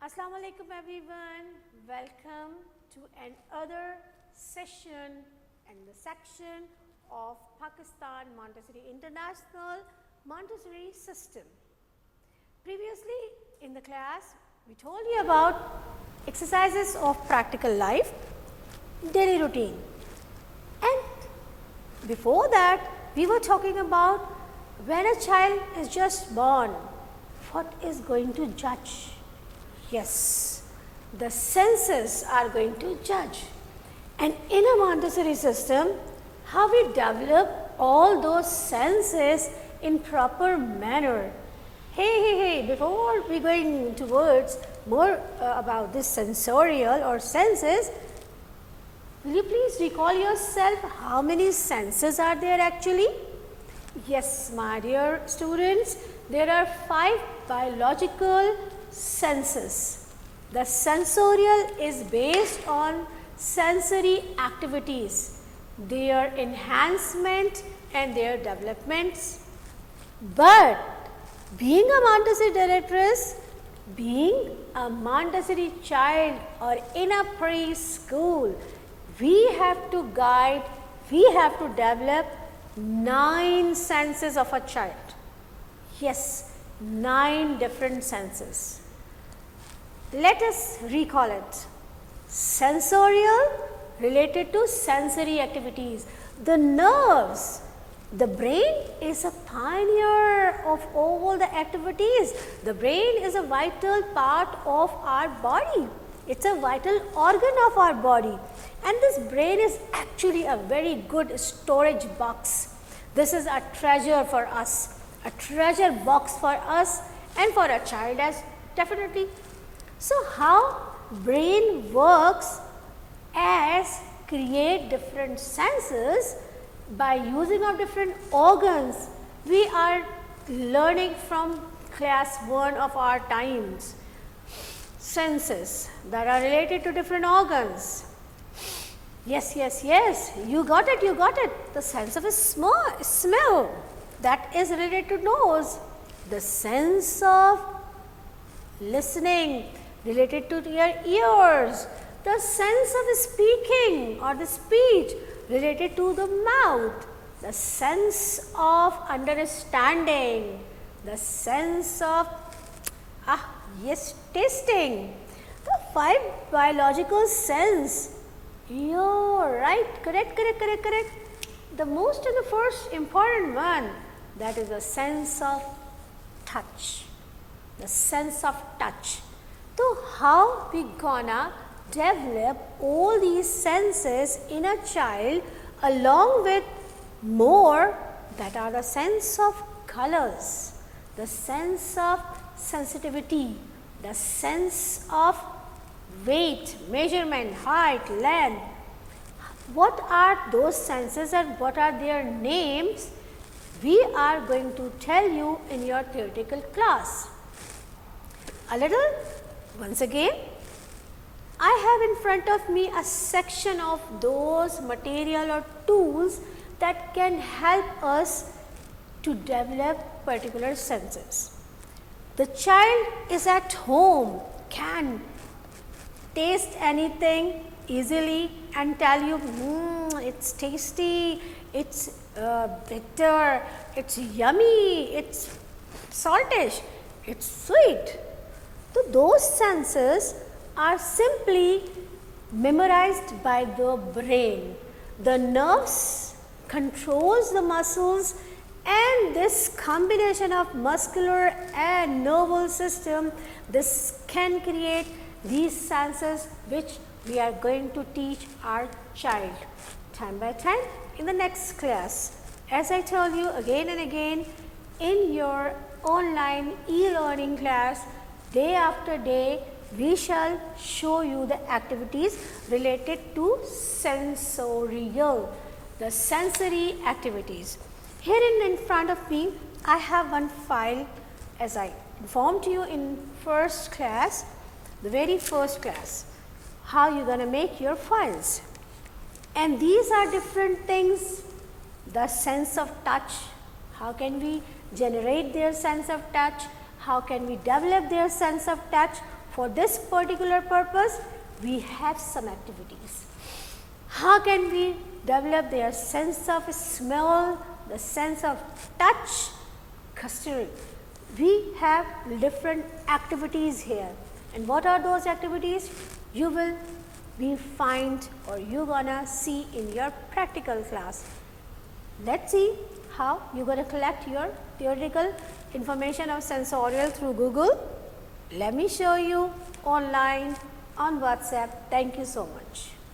Assalamu alaikum everyone. Welcome to another session and the section of Pakistan Montessori International Montessori System. Previously in the class we told you about exercises of practical life, daily routine, and before that we were talking about when a child is just born, what is going to judge? Yes, the senses are going to judge. And in a Montessori system, how we develop all those senses in proper manner. Hey, before we going towards more about this sensorial or senses, will you please recall yourself how many senses are there actually? Yes, my dear students, there are 5 biological senses. The sensorial is based on sensory activities, their enhancement and their developments. But being a Montessori directress, being a Montessori child or in a preschool, we have to guide, we have to develop 9 senses of a child. Yes, 9 different senses. Let us recall it. Sensorial related to sensory activities. The nerves, the brain is a pioneer of all the activities. The brain is a vital part of our body. It's a vital organ of our body. And this brain is actually a very good storage box. This is a treasure for us, a treasure box for us and for a child as definitely. So, how brain works as create different senses by using of different organs. We are learning from class 1 of our times. Senses that are related to different organs. Yes, you got it. The sense of a smell that is related to nose. The sense of listening related to your ears. The sense of speaking or the speech related to the mouth. The sense of understanding. The sense of tasting. The 5 biological sense. You're right, correct. The most and the first important one, that is the sense of touch. The sense of touch. So, how we gonna develop all these senses in a child along with more that are the sense of colors, the sense of sensitivity, the sense of weight, measurement, height, length. What are those senses and what are their names? We are going to tell you in your theoretical class. A little, once again, I have in front of me a section of those material or tools that can help us to develop particular senses. The child is at home, can taste anything easily and tell you, it's tasty, it's bitter, it's yummy, it's saltish, it's sweet. So, those senses are simply memorized by the brain. The nerves controls the muscles, and this combination of muscular and nervous system, this can create these senses which we are going to teach our child time by time in the next class. As I told you again and again, in your online e-learning class, day after day, we shall show you the activities related to sensorial, the sensory activities. Here in front of me, I have one file, as I informed you in first class, the very first class, how you gonna make your files. And these are different things, the sense of touch, how can we generate their sense of touch, how can we develop their sense of touch, for this particular purpose, we have some activities. How can we develop their sense of smell, the sense of touch, custody? We have different activities here. And what are those activities? You will be find or you gonna see in your practical class. Let's see how you gonna collect your theoretical information of sensorial through Google. Let me show you online on WhatsApp. Thank you so much.